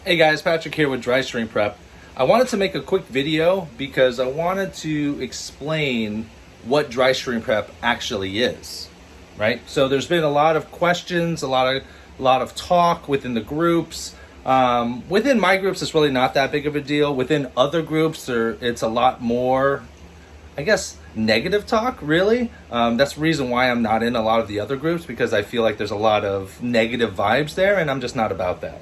Hey guys, Patrick here with Dry String Prep. I wanted to make a quick video because I wanted to explain what dry string prep actually is, right? So there's been a lot of questions, a lot of talk within the groups. Within my groups, it's really not that big of a deal. Within other groups, it's a lot more, I guess, negative talk, really. That's the reason why I'm not in a lot of the other groups, because I feel like there's a lot of negative vibes there, and I'm just not about that.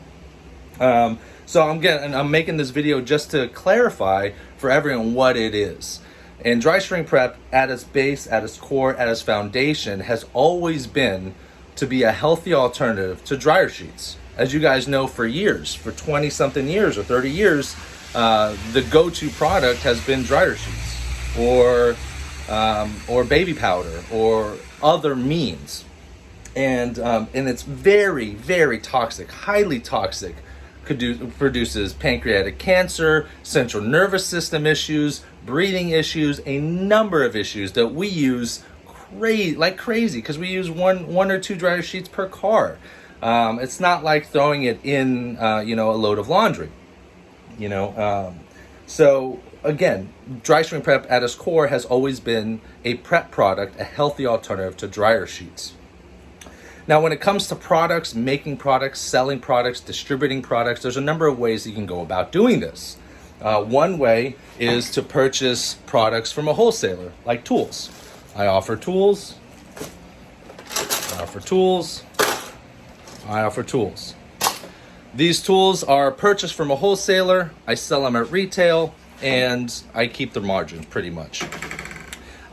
So I'm making this video just to clarify for everyone what it is. And dry string prep, at its base, at its core, at its foundation, has always been to be a healthy alternative to dryer sheets. As you guys know, for years, for 20 something years or 30 years, the go-to product has been dryer sheets or baby powder or other means. And it's very, very toxic, highly toxic. Produces pancreatic cancer, central nervous system issues, breathing issues, a number of issues that we use like crazy because we use one or two dryer sheets per car. It's not like throwing it in a load of laundry. So again, dry string prep at its core has always been a prep product, a healthy alternative to dryer sheets. Now, when it comes to products, making products, selling products, distributing products, there's a number of ways you can go about doing this. One way is to purchase products from a wholesaler, like tools. I offer tools. I offer tools. I offer tools. These tools are purchased from a wholesaler. I sell them at retail, and I keep the margin pretty much.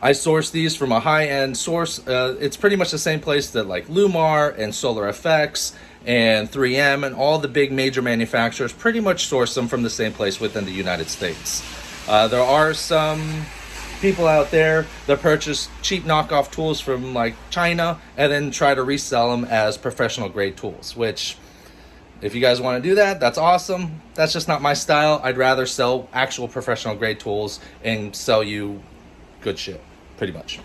I source these from a high-end source. It's pretty much the same place that like Lumar and Solar FX and 3M and all the big major manufacturers pretty much source them from the same place within the United States. There are some people out there that purchase cheap knockoff tools from like China and then try to resell them as professional grade tools, which if you guys want to do that, that's awesome. That's just not my style. I'd rather sell actual professional grade tools and sell you good shit, pretty much.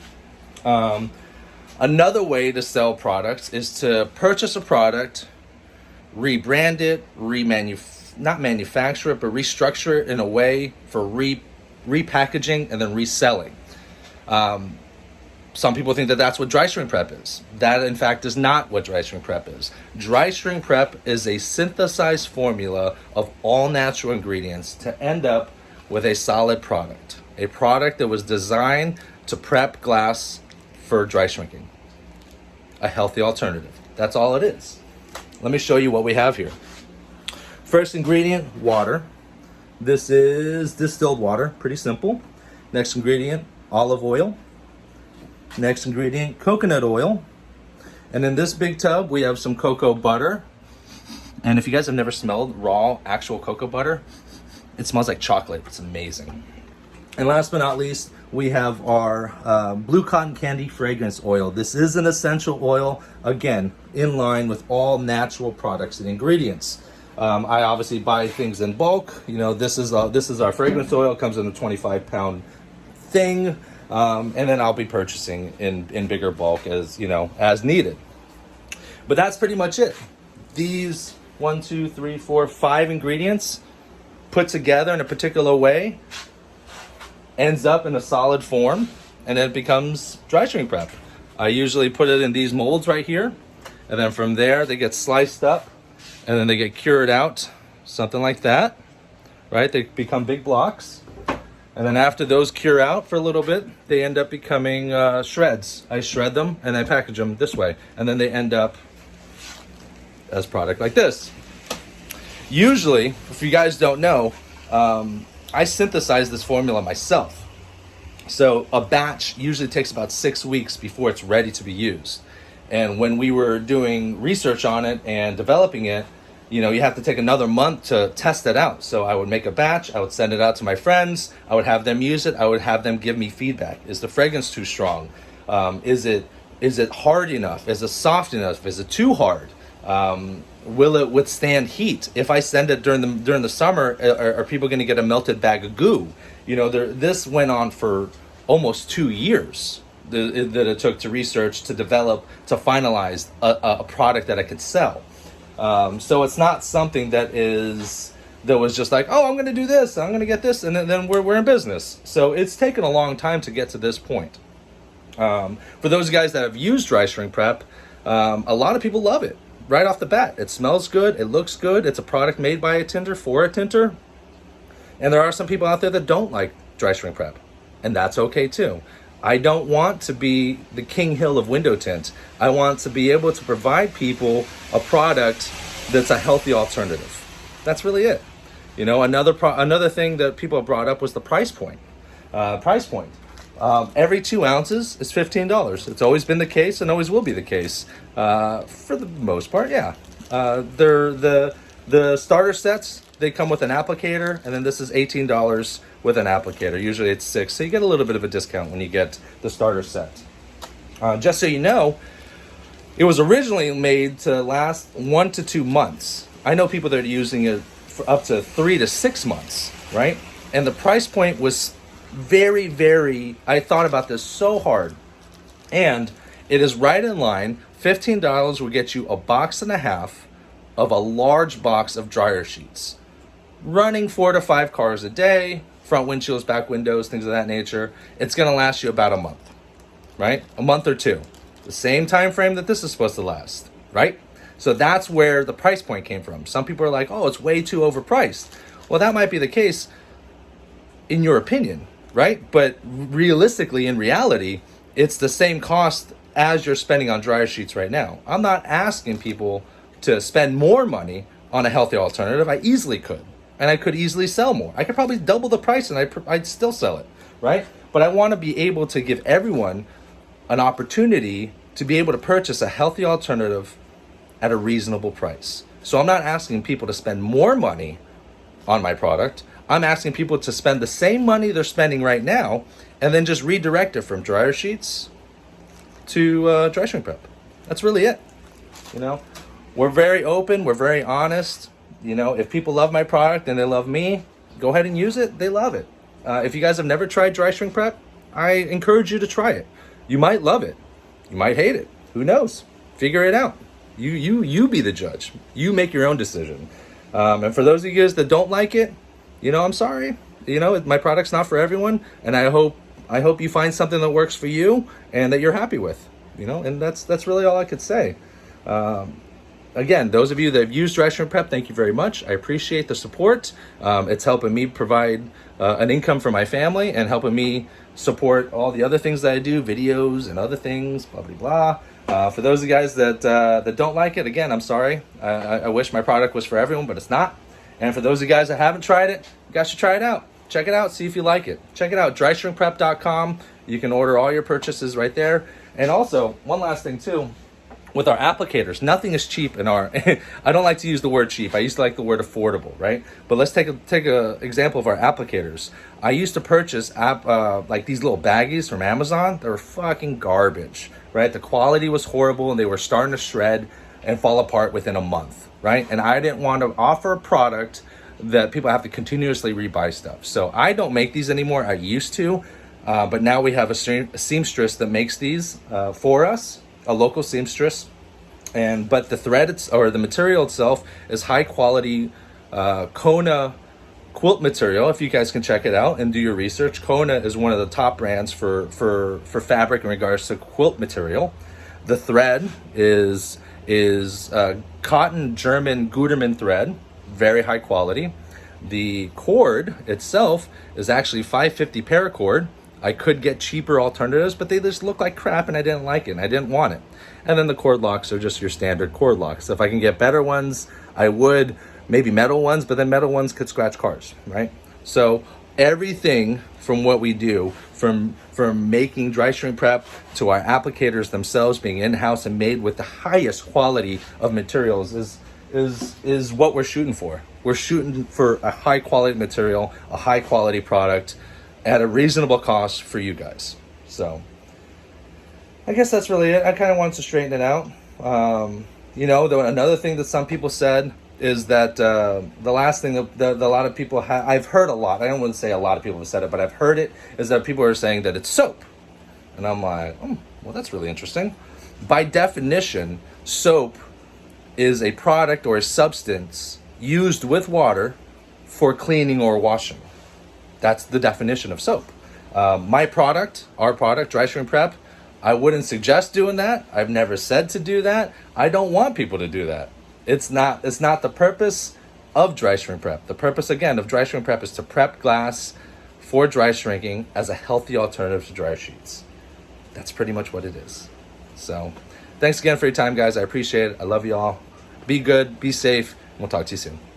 Another way to sell products is to purchase a product, rebrand it, not manufacture it, but restructure it in a way for repackaging and then reselling. Some people think that that's what dry string prep is. That, in fact, is not what dry string prep is. Dry string prep is a synthesized formula of all natural ingredients to end up with a solid product. A product that was designed to prep glass for dry shrinking. A healthy alternative. That's all it is. Let me show you what we have here. First ingredient, water. This is distilled water, pretty simple. Next ingredient, olive oil. Next ingredient, coconut oil. And in this big tub, we have some cocoa butter. And if you guys have never smelled raw, actual cocoa butter, it smells like chocolate. It's amazing. And last but not least, we have our blue cotton candy fragrance oil. This is an essential oil, again, in line with all natural products and ingredients. I obviously buy things in bulk. This is our fragrance oil. It comes in a 25-pound thing, and then I'll be purchasing in bigger bulk as needed. But that's pretty much it. These 1, 2, 3, 4, 5 ingredients put together in a particular way ends up in a solid form, and then it becomes dry string prep. I usually put it in these molds right here, and then from there they get sliced up, and then they get cured out, something like that, right? They become big blocks, and then after those cure out for a little bit, they end up becoming shreds. I shred them, and I package them this way, and then they end up as product like this. Usually, if you guys don't know, I synthesize this formula myself. So a batch usually takes about 6 weeks before it's ready to be used. And when we were doing research on it and developing it, you have to take another month to test it out. So I would make a batch, I would send it out to my friends, I would have them use it, I would have them give me feedback. Is the fragrance too strong? Is it hard enough? Is it soft enough? Is it too hard? Will it withstand heat? If I send it during the summer, are people going to get a melted bag of goo? This went on for almost 2 years that it took to research, to develop, to finalize a product that I could sell. So it's not something that was just like, oh, I'm going to do this, I'm going to get this, and then we're in business. So it's taken a long time to get to this point. For those guys that have used Dry Shrink Prep, a lot of people love it right off the bat. It smells good, it looks good, it's a product made by a tinter for a tinter. And there are some people out there that don't like Dry Shrink Prep, and that's okay too. I don't want to be the King Hill of window tint. I want to be able to provide people a product that's a healthy alternative. That's really it. You know, another thing that people have brought up was the price point. Every 2 ounces is $15. It's always been the case and always will be the case. For the most part, yeah. They're the starter sets, they come with an applicator, and then this is $18 with an applicator. Usually it's $6, so you get a little bit of a discount when you get the starter set. Just so you know, it was originally made to last 1 to 2 months. I know people that are using it for up to 3 to 6 months, right? And the price point was very, very, I thought about this so hard. And it is right in line. $15 will get you a box and a half of a large box of dryer sheets. Running 4 to 5 cars a day, front windshields, back windows, things of that nature. It's going to last you about a month, right? A month or two. The same time frame that this is supposed to last, right? So that's where the price point came from. Some people are like, oh, it's way too overpriced. Well, that might be the case in your opinion, right? But realistically, in reality, it's the same cost as you're spending on dryer sheets right now. I'm not asking people to spend more money on a healthy alternative. I easily could. And I could easily sell more. I could probably double the price and I'd still sell it, right? But I want to be able to give everyone an opportunity to be able to purchase a healthy alternative at a reasonable price. So I'm not asking people to spend more money on my product. I'm asking people to spend the same money they're spending right now and then just redirect it from dryer sheets to Dry Shrink Prep. That's really it. You know, we're very open. We're very honest. You know, if people love my product and they love me, go ahead and use it. They love it. If you guys have never tried Dry Shrink Prep, I encourage you to try it. You might love it. You might hate it. Who knows? Figure it out. You be the judge. You make your own decision. And for those of you guys that don't like it, you know, I'm sorry. You know, my product's not for everyone, and I hope you find something that works for you and that you're happy with. You know, and that's really all I could say. Again, those of you that have used Dry Shrink Prep, thank you very much. I appreciate the support. It's helping me provide an income for my family and helping me support all the other things that I do, videos and other things, blah, blah, blah. For those of you guys that don't like it, again, I'm sorry. I wish my product was for everyone, but it's not. And for those of you guys that haven't tried it, you guys should try it out. Check it out, see if you like it. Check it out, dryshrinkprep.com. You can order all your purchases right there. And also, one last thing too. With our applicators, nothing is cheap in our, I don't like to use the word cheap. I used to like the word affordable, right? But let's take a example of our applicators. I used to purchase like these little baggies from Amazon. They were fucking garbage, right? The quality was horrible and they were starting to shred and fall apart within a month, right? And I didn't want to offer a product that people have to continuously rebuy stuff. So I don't make these anymore. I used to, but now we have a seamstress that makes these for us. A local seamstress, but the thread or the material itself is high quality Kona quilt material. If you guys can check it out and do your research, Kona is one of the top brands for fabric in regards to quilt material. The thread is cotton German Gutermann thread, very high quality. The cord itself is actually 550 paracord. I could get cheaper alternatives, but they just look like crap and I didn't like it and I didn't want it. And then the cord locks are just your standard cord locks. If I can get better ones, I would. Maybe metal ones, but then metal ones could scratch cars, right? So everything from what we do, from making Dry Shrink Prep to our applicators themselves being in-house and made with the highest quality of materials is what we're shooting for. We're shooting for a high quality material, a high quality product, at a reasonable cost for you guys. So I guess that's really it. I kind of wanted to straighten it out. You know, another thing that some people said is that the last thing that a lot of people I've heard a lot, I don't want to say a lot of people have said it, but I've heard it, is that people are saying that it's soap. And I'm like, well, that's really interesting. By definition, soap is a product or a substance used with water for cleaning or washing. That's the definition of soap. My product, our product, Dry Shrink Prep, I wouldn't suggest doing that. I've never said to do that. I don't want people to do that. It's not the purpose of Dry Shrink Prep. The purpose, again, of Dry Shrink Prep is to prep glass for dry shrinking as a healthy alternative to dryer sheets. That's pretty much what it is. So thanks again for your time, guys. I appreciate it. I love you all. Be good, be safe, and we'll talk to you soon.